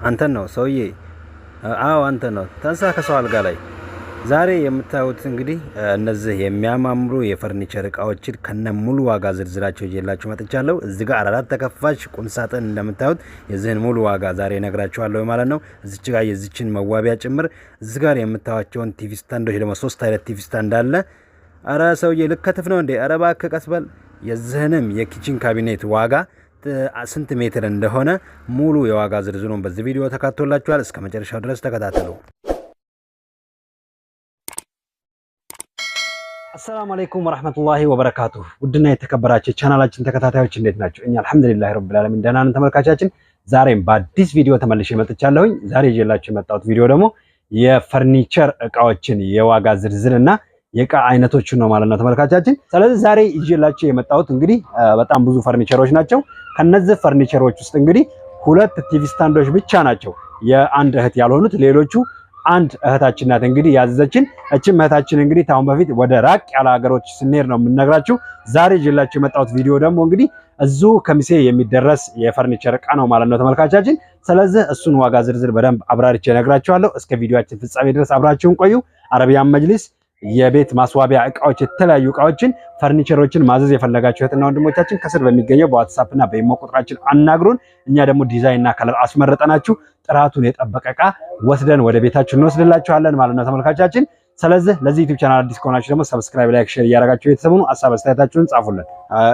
አንተን ነው ሰውዬ። አዎ አንተ ነው። ተንሳ ከሰው አልጋ ላይ ዛሬ የምታዩት እንግዲህ እነዚህ የሚያማምሩ የፈርኒቸር እቃዎችን ከነ ሙሉ ዋጋ ዝርዝራቸው ይዤላችሁ መጥቻለሁ። እዚህ ጋር አራት ተከፋች ቁም ሳጥን እንደምታዩት የዚህን ሙሉ ዋጋ ዛሬ እነግራችኋለሁ ማለት ነው። እዚች ጋር የዚችን መዋቢያ ጭምር እዚህ ጋር የምታዩቸውን ቲቪ ስታንዶች ደግሞ 3 አይነት ቲቪ ስታንድ አለ። አረ ሰውዬ ልከትፍ ነው እንዴ? አረ እባክህ ቀስ በል። የዚህንም የኪችን ካቢኔት ዋጋ ስንት ሜትር እንደሆነ ሙሉ የዋጋ ዝርዝሩን በዚህ ቪዲዮ ተካቶላችኋል። እስከ መጨረሻው ድረስ ተከታተሉ። አሰላሙ አለይኩም ወራህመቱላሂ ወበረካቱ። ውድና የተከበራችሁ ቻናላችን ተከታታዮች እንዴት ናችሁ? እኛ አልሐምዱሊላህ ረብል ዓለሚን ደህና ነን ተመልካቻችን። ዛሬም በአዲስ ቪዲዮ ተመልሼ መጥቻለሁኝ። ዛሬ ይዤላችሁ የመጣሁት ቪዲዮ ደግሞ የፈርኒቸር እቃዎችን የዋጋ ዝርዝርና የእቃ አይነቶችን ነው ማለት ነው ተመልካቻችን። ስለዚህ ዛሬ ይዤላችሁ የመጣሁት እንግዲህ በጣም ብዙ ፈርኒቸሮች ናቸው። ከነዚህ ፈርኒቸሮች ውስጥ እንግዲህ 2 ቲቪ ስታንዶች ብቻ ናቸው የአንድ እህት ያልሆኑት። ሌሎቹ አንድ እህታችን ናት እንግዲህ ያዘዘችን። እቺም እህታችን እንግዲህ ታውን በፊት ወደ ራቅ ያለ ሀገሮች ስንሄድ ነው የምንነግራችሁ። ዛሬ ይዤላችሁ የመጣሁት ቪዲዮ ደግሞ እንግዲህ እዚሁ ከሚሴ የሚደረስ የፈርኒቸር እቃ ነው ማለት ነው ተመልካቻችን። ስለዚህ እሱን ዋጋ ዝርዝር በደንብ አብራርቼ እነግራችኋለሁ። እስከ ቪዲዮአችን ፍጻሜ ድረስ አብራችሁን ቆዩ። አረቢያን መጅሊስ የቤት ማስዋቢያ እቃዎች፣ የተለያዩ እቃዎችን ፈርኒቸሮችን ማዘዝ የፈለጋችሁ እህትና ወንድሞቻችን ከስር በሚገኘው በዋትስአፕ እና በኢሞ ቁጥራችን አናግሩን። እኛ ደግሞ ዲዛይን እና ከለር አስመርጠናችሁ ጥራቱን የጠበቀ እቃ ወስደን ወደ ቤታችሁ እንወስድላችኋለን ማለት ነው ተመልካቻችን። ስለዚህ ለዚህ ዩቲዩብ ቻናል አዲስ ከሆናችሁ ደግሞ ሰብስክራይብ፣ ላይክ፣ ሼር እያደረጋችሁ ቤተሰቡን ሀሳብ አስተያየታችሁን ጻፉልን።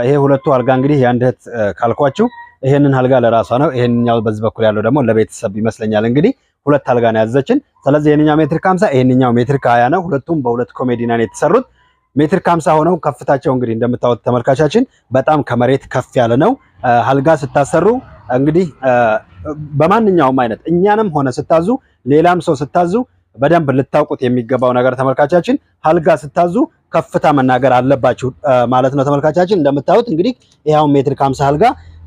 ይሄ ሁለቱ አልጋ እንግዲህ የአንድ እህት ካልኳችሁ ይሄንን አልጋ ለራሷ ነው። ይሄንኛው በዚህ በኩል ያለው ደግሞ ለቤተሰብ ይመስለኛል እንግዲህ 2 አልጋ ነው ያዘዘችን። ስለዚህ ይሄንኛው ሜትር ከ50 ይሄንኛው ሜትር ከ20 ነው። ሁለቱም በ2 ኮሜዲና ነው የተሰሩት። ሜትር ከ50 ሆነው ከፍታቸው እንግዲህ እንደምታዩት ተመልካቻችን በጣም ከመሬት ከፍ ያለ ነው። አልጋ ስታሰሩ እንግዲህ በማንኛውም አይነት እኛንም ሆነ ስታዙ ሌላም ሰው ስታዙ በደንብ ልታውቁት የሚገባው ነገር ተመልካቻችን አልጋ ስታዙ ከፍታ መናገር አለባችሁ ማለት ነው ተመልካቻችን። እንደምታዩት እንግዲህ ይሄው ሜትር ከ50 አልጋ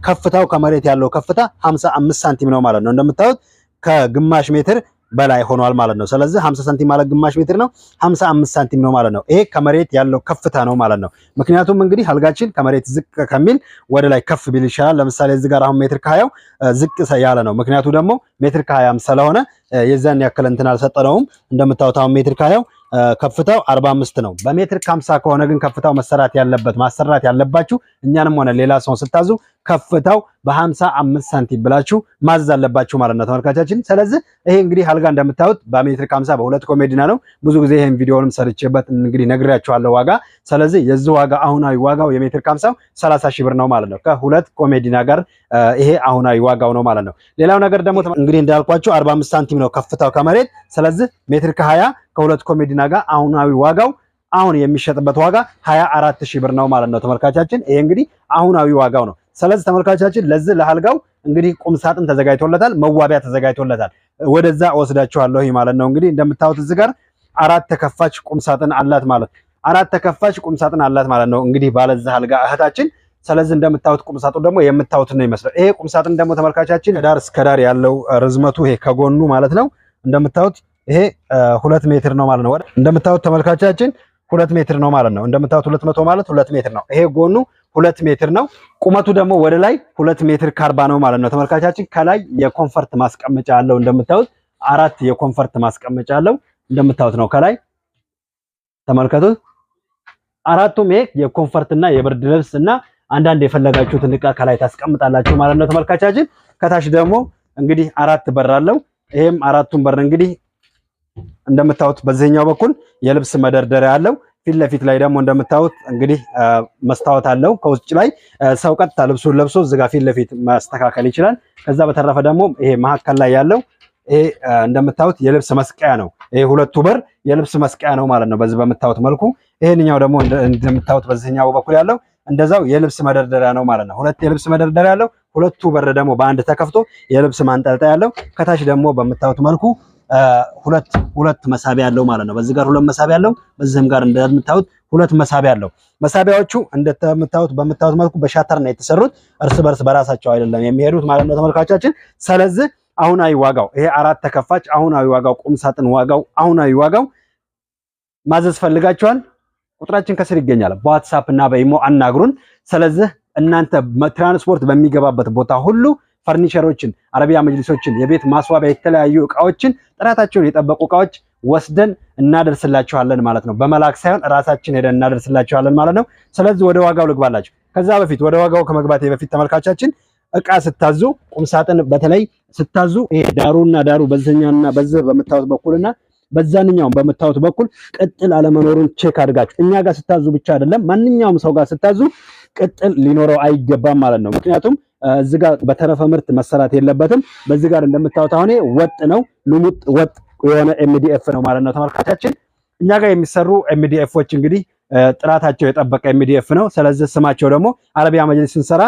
ከፍታው ከመሬት ያለው ከፍታ 55 ሳንቲም ነው ማለት ነው። እንደምታዩት ከግማሽ ሜትር በላይ ሆኗል ማለት ነው። ስለዚህ 50 ሳንቲም ማለት ግማሽ ሜትር ነው፣ 55 ሳንቲም ነው ማለት ነው። ይሄ ከመሬት ያለው ከፍታ ነው ማለት ነው። ምክንያቱም እንግዲህ አልጋችን ከመሬት ዝቅ ከሚል ወደ ላይ ከፍ ቢል ይሻላል። ለምሳሌ እዚህ ጋር አሁን ሜትር ከ20 ዝቅ ያለ ነው። ምክንያቱ ደግሞ ሜትር ከ20 ስለሆነ የዛን ያክል እንትን አልሰጠነውም። እንደምታዩት አሁን ሜትር ከ20 ከፍታው 45 ነው። በሜትር ከ50 ከሆነ ግን ከፍታው ማሰራት ያለባችሁ እኛንም ሆነ ሌላ ሰው ስታዙ ከፍታው በ55 ሳንቲም ብላችሁ ማዘዝ አለባችሁ ማለት ነው ተመልካቻችን። ስለዚህ ይሄ እንግዲህ አልጋ እንደምታዩት በሜትር ከ50 በ2 ኮሜዲና ነው። ብዙ ጊዜ ይሄን ቪዲዮንም ሰርቼበት እንግዲህ ነግሬያችኋለሁ ዋጋ። ስለዚህ የዚህ ዋጋ አሁናዊ ዋጋው የሜትር ከ50 30 ሺህ ብር ነው ማለት ነው ከ2 ኮሜዲና ጋር ይሄ አሁናዊ ዋጋው ነው ማለት ነው። ሌላው ነገር ደግሞ እንግዲህ እንዳልኳችሁ 45 ሳንቲም ነው ከፍታው ከመሬት። ስለዚህ ሜትር ከ20 ከ2 ኮሜዲና ጋር አሁናዊ ዋጋው አሁን የሚሸጥበት ዋጋ 24 ሺህ ብር ነው ማለት ነው ተመልካቻችን። ይሄ እንግዲህ አሁናዊ ዋጋው ነው። ስለዚህ ተመልካቻችን ለዚህ ለአልጋው እንግዲህ ቁም ሳጥን ተዘጋጅቶለታል፣ መዋቢያ ተዘጋጅቶለታል። ወደዛ ወስዳችኋለሁ ማለት ነው። እንግዲህ እንደምታዩት እዚህ ጋር 4 ተከፋች ቁም ሳጥን አላት ማለት 4 ተከፋች ቁም ሳጥን አላት ማለት ነው እንግዲህ ባለዛ አልጋ እህታችን። ስለዚህ እንደምታዩት ቁም ሳጥኑ ደግሞ የምታዩት ነው ይመስላል። ይሄ ቁም ሳጥን ደግሞ ተመልካቻችን ዳር እስከ ዳር ያለው ርዝመቱ ይሄ ከጎኑ ማለት ነው እንደምታዩት ይሄ 2 ሜትር ነው ማለት ነው። እንደምታዩት ተመልካቻችን 2 ሜትር ነው ማለት ነው። እንደምታዩት 200 ማለት 2 ሜትር ነው። ይሄ ጎኑ 2 ሜትር ነው። ቁመቱ ደግሞ ወደ ላይ 2 ሜትር ከ40 ነው ማለት ነው ተመልካቻችን። ከላይ የኮንፈርት ማስቀመጫ አለው። እንደምታዩት 4 የኮንፈርት ማስቀመጫ አለው። እንደምታዩት ነው ከላይ ተመልከቱት። አራቱም ይሄ የኮንፈርትና የብርድ ልብስ እና አንዳንድ የፈለጋችሁትን ዕቃ ከላይ ታስቀምጣላችሁ ማለት ነው ተመልካቻችን። ከታች ደግሞ እንግዲህ 4 በር አለው። ይሄም 4ቱም በር እንግዲህ እንደምታዩት በዚህኛው በኩል የልብስ መደርደሪያ አለው። ፊት ለፊት ላይ ደግሞ እንደምታዩት እንግዲህ መስታወት አለው። ከውጭ ላይ ሰው ቀጥታ ልብሱን ለብሶ እዚህ ጋር ፊት ለፊት ማስተካከል ይችላል። ከዛ በተረፈ ደግሞ ይሄ መሀከል ላይ ያለው ይሄ እንደምታዩት የልብስ መስቀያ ነው። ይሄ 2ቱ በር የልብስ መስቀያ ነው ማለት ነው በዚህ በምታዩት መልኩ። ይሄንኛው ደግሞ እንደምታዩት በዚህኛው በኩል ያለው እንደዛው የልብስ መደርደሪያ ነው ማለት ነው። 2 የልብስ መደርደሪያ ያለው፣ 2ቱ በር ደግሞ በአንድ ተከፍቶ የልብስ ማንጠልጠያ ያለው። ከታች ደግሞ በምታዩት መልኩ ሁለት መሳቢያ ያለው ማለት ነው። በዚህ ጋር 2 መሳቢያ ያለው፣ በዚህም ጋር እንደምታዩት 2 መሳቢያ ያለው። መሳቢያዎቹ በምታዩት መልኩ በሻተር ነው የተሰሩት። እርስ በርስ በራሳቸው አይደለም የሚሄዱት ማለት ነው ተመልካቻችን። ስለዚህ አሁናዊ ዋጋው ይሄ 4 ተከፋች አሁናዊ ዋጋው ቁም ሳጥን ዋጋው አሁናዊ ዋጋው ማዘዝ ፈልጋችኋል? ቁጥራችን ከስር ይገኛል። በዋትስአፕ እና በኢሞ አናግሩን። ስለዚህ እናንተ ትራንስፖርት በሚገባበት ቦታ ሁሉ ፈርኒቸሮችን፣ አረቢያ መጅሊሶችን፣ የቤት ማስዋቢያ የተለያዩ እቃዎችን ጥራታቸውን የጠበቁ እቃዎች ወስደን እናደርስላችኋለን ማለት ነው። በመላክ ሳይሆን ራሳችን ሄደን እናደርስላችኋለን ማለት ነው። ስለዚህ ወደ ዋጋው ልግባላችሁ። ከዛ በፊት ወደ ዋጋው ከመግባቴ በፊት ተመልካቻችን እቃ ስታዙ ቁምሳጥን በተለይ ስታዙ ይሄ ዳሩና ዳሩ በዚህኛውና በዚህ በምታዩት በኩልና በዛንኛውም በምታዩት በኩል ቅጥል አለመኖሩን ቼክ አድርጋችሁ እኛ ጋር ስታዙ ብቻ አይደለም ማንኛውም ሰው ጋር ስታዙ ቅጥል ሊኖረው አይገባም ማለት ነው። ምክንያቱም እዚህ ጋር በተረፈ ምርት መሰራት የለበትም። በዚህ ጋር እንደምታዩት አሁን ወጥ ነው፣ ልሙጥ ወጥ የሆነ ኤምዲኤፍ ነው ማለት ነው ተመልካቻችን። እኛ ጋር የሚሰሩ ኤምዲኤፎች እንግዲህ ጥራታቸው የጠበቀ ኤምዲኤፍ ነው። ስለዚህ ስማቸው ደግሞ አረቢያ መጅሊስ ስንሰራ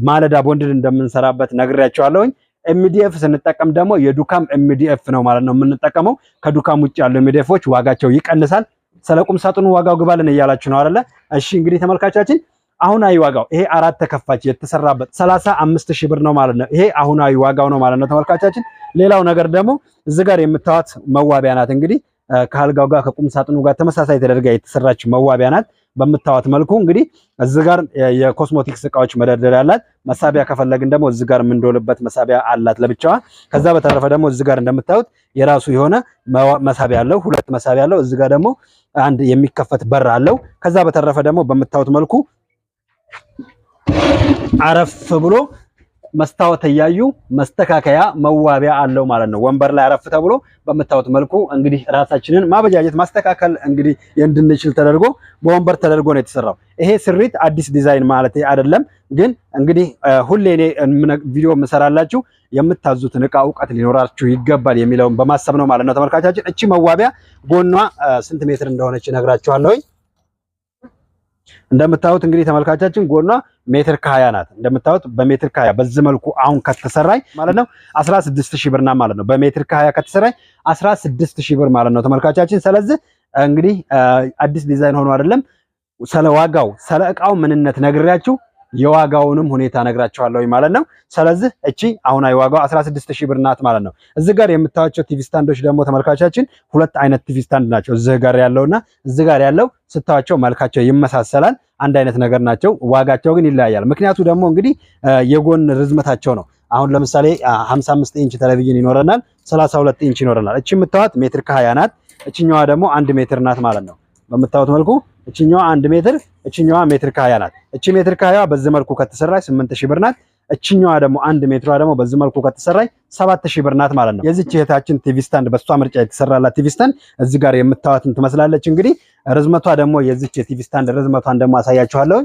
ማለዳ ቦንድድ እንደምንሰራበት ነግሬያቸዋለሁኝ። ኤምዲኤፍ ስንጠቀም ደግሞ የዱካም ኤምዲኤፍ ነው ማለት ነው የምንጠቀመው። ከዱካም ውጭ ያሉ ኤምዲኤፎች ዋጋቸው ይቀንሳል። ስለ ቁም ሳጥኑ ዋጋው ግባልን እያላችሁ ነው አይደለ? እሺ እንግዲህ ተመልካቻችን አሁናዊ ዋጋው ይሄ አራት ተከፋች የተሰራበት 35000 ብር ነው ማለት ነው። ይሄ አሁናዊ ዋጋው ነው ማለት ነው ተመልካቻችን። ሌላው ነገር ደግሞ እዚህ ጋር የምታዩት መዋቢያ ናት። እንግዲህ ከአልጋው ጋር ከቁም ሳጥኑ ጋር ተመሳሳይ ተደርጋ የተሰራች መዋቢያ ናት። በምታዩት መልኩ እንግዲህ እዚህ ጋር የኮስሞቲክስ እቃዎች መደርደሪያ አላት። መሳቢያ ከፈለግን ደግሞ እዚህ ጋር የምንዶልበት መሳቢያ አላት ለብቻዋ። ከዛ በተረፈ ደግሞ እዚህ ጋር እንደምታዩት የራሱ የሆነ መሳቢያ አለው፣ ሁለት መሳቢያ አለው። እዚህ ጋር ደግሞ አንድ የሚከፈት በር አለው። ከዛ በተረፈ ደግሞ በምታዩት መልኩ አረፍ ብሎ መስታወት እያዩ መስተካከያ መዋቢያ አለው ማለት ነው። ወንበር ላይ አረፍ ተብሎ በምታዩት መልኩ እንግዲህ ራሳችንን ማበጃጀት ማስተካከል እንግዲህ እንድንችል ተደርጎ በወንበር ተደርጎ ነው የተሰራው። ይሄ ስሪት አዲስ ዲዛይን ማለት አይደለም፣ ግን እንግዲህ ሁሌ እኔ ቪዲዮ የምሰራላችሁ የምታዙትን እቃ እውቀት ሊኖራችሁ ይገባል የሚለውን በማሰብ ነው ማለት ነው ተመልካቻችን። እቺ መዋቢያ ጎኗ ስንት ሜትር እንደሆነች እነግራችኋለሁ። እንደምታዩት እንግዲህ ተመልካቻችን ጎኗ ሜትር ከ20 ናት። እንደምታዩት በሜትር ከ20 በዚህ መልኩ አሁን ከተሰራይ ማለት ነው 16000 ብር ናት ማለት ነው። በሜትር ከ20 ከተሰራይ 16000 ብር ማለት ነው ተመልካቻችን። ስለዚህ እንግዲህ አዲስ ዲዛይን ሆኖ አይደለም፣ ስለ ዋጋው ስለ እቃው ምንነት ነግሬያችሁ የዋጋውንም ሁኔታ ነግራችኋለሁ ማለት ነው። ስለዚህ እቺ አሁናዊ ዋጋው 16000 ብር ናት ማለት ነው። እዚህ ጋር የምታዩቸው ቲቪ ስታንዶች ደግሞ ተመልካቻችን ሁለት አይነት ቲቪ ስታንድ ናቸው። እዚህ ጋር ያለውና እዚህ ጋር ያለው ስታዩቸው መልካቸው ይመሳሰላል፣ አንድ አይነት ነገር ናቸው። ዋጋቸው ግን ይለያያል። ምክንያቱ ደግሞ እንግዲህ የጎን ርዝመታቸው ነው። አሁን ለምሳሌ 55 ኢንች ቴሌቪዥን ይኖረናል፣ 32 ኢንች ይኖረናል። እቺ የምታዩት ሜትር ከ20 ናት፣ እቺኛዋ ደግሞ 1 ሜትር ናት ማለት ነው። በምታዩት መልኩ እቺኛዋ 1 ሜትር እቺኛዋ ሜትር ከ20 ናት። እቺ ሜትር ከ20 በዚህ መልኩ ከተሰራች 8000 ብር ናት። እቺኛዋ ደግሞ 1 ሜትሯ ደግሞ በዚህ መልኩ ከተሰራች 7000 ብር ናት ማለት ነው። የዚች እህታችን ቲቪ ስታንድ በሷ ምርጫ የተሰራላት ቲቪ ስታንድ እዚህ ጋር የምታዩትን ትመስላለች። እንግዲህ ርዝመቷ ደግሞ የዚች የቲቪ ስታንድ ርዝመቷን ደግሞ አሳያችኋለሁ።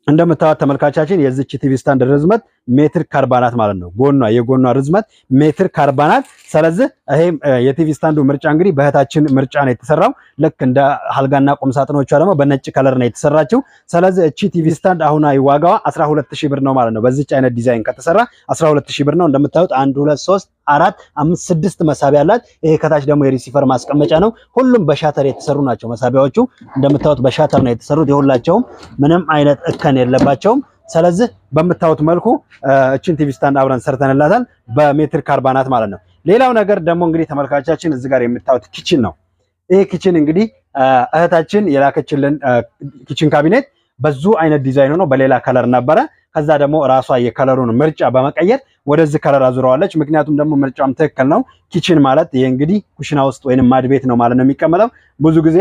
እንደምታዩት ተመልካቻችን የዚች ቲቪ ስታንድ ርዝመት ሜትር ከ40 ናት ማለት ነው። የጎኗ ርዝመት ሜትር ከ40 ናት። ስለዚህ ይሄ የቲቪ ስታንዱ ምርጫ እንግዲህ በእህታችን ምርጫ ነው የተሰራው። ልክ እንደ አልጋና ቁም ሳጥኖቿ ደግሞ በነጭ ከለር ነው የተሰራችው። ስለዚህ እቺ ቲቪ ስታንድ አሁናዊ ዋጋዋ 12000 ብር ነው ማለት ነው። በዚች አይነት ዲዛይን ከተሰራ 12000 ብር ነው። እንደምታዩት 1 2 3 4 5 6 መሳቢያ አላት። ይሄ ከታች ደግሞ የሪሲቨር ማስቀመጫ ነው። ሁሉም በሻተር የተሰሩ ናቸው መሳቢያዎቹ። እንደምታዩት በሻተር ነው የተሰሩት። የሁላቸውም ምንም አይነት እከን የለባቸውም። ስለዚህ በምታዩት መልኩ እቺን ቲቪ ስታንድ አብረን ሰርተንላታል። በሜትር ከ40 ናት ማለት ነው። ሌላው ነገር ደግሞ እንግዲህ ተመልካቻችን እዚህ ጋር የምታዩት ኪችን ነው። ይሄ ኪችን እንግዲህ እህታችን የላከችልን ኪችን ካቢኔት በዙ አይነት ዲዛይን ሆኖ በሌላ ከለር ነበረ። ከዛ ደግሞ ራሷ የከለሩን ምርጫ በመቀየር ወደዚህ ከለር አዙረዋለች። ምክንያቱም ደግሞ ምርጫም ትክክል ነው። ኪችን ማለት ይሄ እንግዲህ ኩሽና ውስጥ ወይንም ማድ ቤት ነው ማለት ነው የሚቀመጠው። ብዙ ጊዜ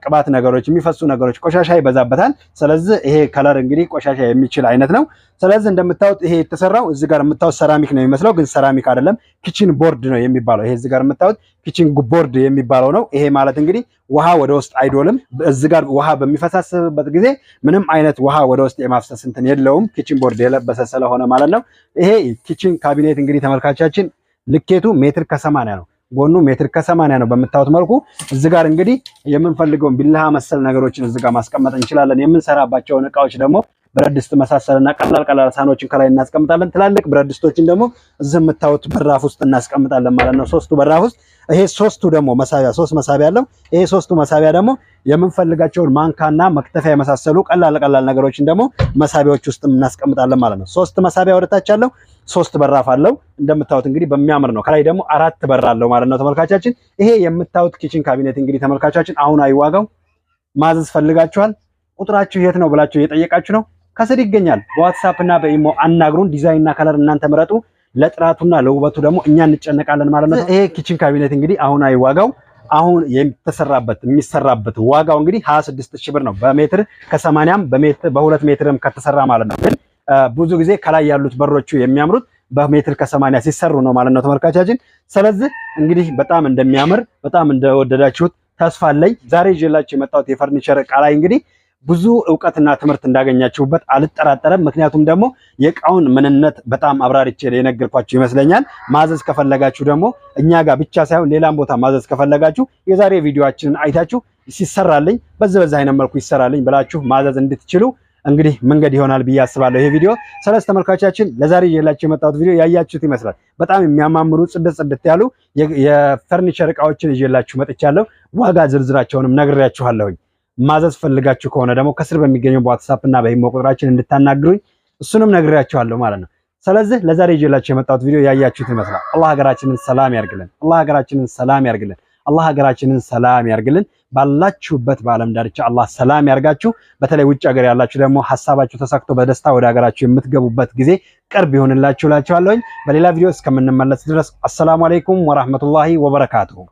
ቅባት ነገሮች የሚፈሱ ነገሮች ቆሻሻ ይበዛበታል። ስለዚህ ይሄ ከለር እንግዲህ ቆሻሻ የሚችል አይነት ነው። ስለዚህ እንደምታዩት ይሄ የተሰራው እዚህ ጋር የምታዩት ሰራሚክ ነው የሚመስለው፣ ግን ሰራሚክ አይደለም፣ ኪችን ቦርድ ነው የሚባለው። ይሄ እዚህ ጋር የምታዩት ኪችን ቦርድ የሚባለው ነው። ይሄ ማለት እንግዲህ ውሃ ወደ ውስጥ አይዶልም። እዚህ ጋር ውሃ በሚፈሳስበት ጊዜ ምንም አይነት ውሃ ወደ ውስጥ የማፍሰስ እንትን የለውም፣ ኪችን ቦርድ የለበሰ ስለሆነ ማለት ነው። ይሄ ኪችን ካቢኔት እንግዲህ ተመልካቻችን ልኬቱ ሜትር ከ80 ነው። ጎኑ ሜትር ከ80 ነው። በምታዩት መልኩ እዚህ ጋር እንግዲህ የምንፈልገውን ቢላሃ መሰል ነገሮችን እዚህ ጋር ማስቀመጥ እንችላለን። የምንሰራባቸውን እቃዎች ደግሞ ብረት ድስት መሳሰልና ቀላል ሳህኖችን ከላይ እናስቀምጣለን። ትላልቅ ብረት ድስቶችን ደግሞ እዚህ የምታዩት በራፍ ውስጥ እናስቀምጣለን ማለት ነው። ሶስቱ በራፍ ውስጥ ይሄ ሶስቱ ደግሞ መሳቢያ 3 መሳቢያ አለው። ይሄ ሶስቱ መሳቢያ ደግሞ የምንፈልጋቸውን ማንካና መክተፊያ የመሳሰሉ ቀላል ነገሮችን ደግሞ መሳቢያዎች ውስጥ እናስቀምጣለን ማለት ነው። 3 መሳቢያ ወደታች አለው፣ 3 በራፍ አለው። እንደምታዩት እንግዲህ በሚያምር ነው። ከላይ ደግሞ 4 በር አለው ማለት ነው ተመልካቻችን። ይሄ የምታዩት ኪችን ካቢኔት እንግዲህ ተመልካቻችን አሁናዊ ዋጋው ማዘዝ ፈልጋችኋል፣ ቁጥራችሁ የት ነው ብላችሁ እየጠየቃችሁ ነው። ከስር ይገኛል። በዋትስአፕ እና በኢሞ አናግሩን። ዲዛይንና ከለር እናንተ ምረጡ። ለጥራቱና ለውበቱ ደግሞ እኛ እንጨነቃለን ማለት ነው። ይሄ ኪችን ካቢኔት እንግዲህ አሁናዊ ዋጋው አሁን የሚሰራበት ዋጋው እንግዲህ 26000 ብር ነው። በሜትር ከ80 በ2 ሜትርም ከተሰራ ማለት ነው። ግን ብዙ ጊዜ ከላይ ያሉት በሮቹ የሚያምሩት በሜትር ከ80 ሲሰሩ ነው ማለት ነው ተመልካቻችን። ስለዚህ እንግዲህ በጣም እንደሚያምር በጣም እንደወደዳችሁት ተስፋ አለኝ። ዛሬ ይዤላችሁ የመጣሁት የፈርኒቸር ዕቃ ላይ እንግዲህ ብዙ ዕውቀትና ትምህርት እንዳገኛችሁበት አልጠራጠረም። ምክንያቱም ደግሞ የዕቃውን ምንነት በጣም አብራርቼ የነገርኳችሁ ይመስለኛል። ማዘዝ ከፈለጋችሁ ደግሞ እኛ ጋር ብቻ ሳይሆን ሌላም ቦታ ማዘዝ ከፈለጋችሁ የዛሬ ቪዲዮአችንን አይታችሁ ሲሰራልኝ በዚህ አይነት መልኩ ይሰራልኝ ብላችሁ ማዘዝ እንድትችሉ እንግዲህ መንገድ ይሆናል ብዬ አስባለሁ ይሄ ቪዲዮ። ስለዚህ ተመልካቾቻችን ለዛሬ ይዤላችሁ የመጣሁት ቪዲዮ ያያችሁት ይመስላል። በጣም የሚያማምሩ ጽድት ያሉ የፈርኒቸር ዕቃዎችን ይዤላችሁ መጥቻለሁ። ዋጋ ዝርዝራቸውንም ነግሬያችኋለሁኝ። ማዘዝ ፈልጋችሁ ከሆነ ደግሞ ከስር በሚገኘው በዋትስአፕ እና በኢሞ ቁጥራችን እንድታናግሩኝ እሱንም ነግሬያችኋለሁ ማለት ነው። ስለዚህ ለዛሬ ይዤላችሁ የመጣሁት ቪዲዮ ያያችሁት ይመስላል። አላህ ሀገራችንን ሰላም ያርግልን። አላህ ሀገራችንን ሰላም ያርግልን። አላህ ሀገራችንን ሰላም ያርግልን። ባላችሁበት በዓለም ዳርቻ አላህ ሰላም ያርጋችሁ። በተለይ ውጭ ሀገር ያላችሁ ደግሞ ሐሳባችሁ ተሳክቶ በደስታ ወደ ሀገራችሁ የምትገቡበት ጊዜ ቅርብ ይሆንላችሁ እላችኋለሁ። በሌላ ቪዲዮ እስከምንመለስ ድረስ አሰላሙ አለይኩም ወራህመቱላሂ ወበረካቱሁ።